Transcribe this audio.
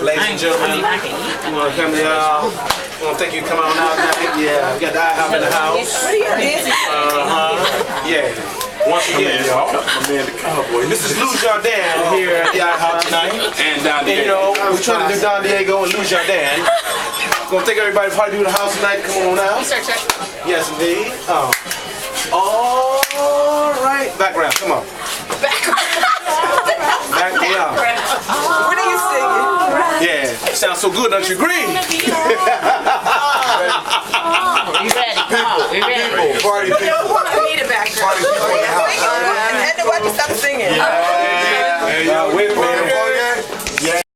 Ladies and gentlemen, you want to come to y'all? I want to thank you for coming on out tonight. Yeah, we got the IHOP in the house. Yeah. Once again, y'all, my man the cowboy. This is Lou Jardin here at the IHOP tonight. And Don Diego. And, you know, we're trying to do Don Diego and Lou Jardin. Gonna thank everybody for how to do the house tonight. Come on out. Yes, indeed. All right. Background, come on. Background. What are you singing? Yeah, sounds so good, don't you agree? We ready, come on, we ready. Party people.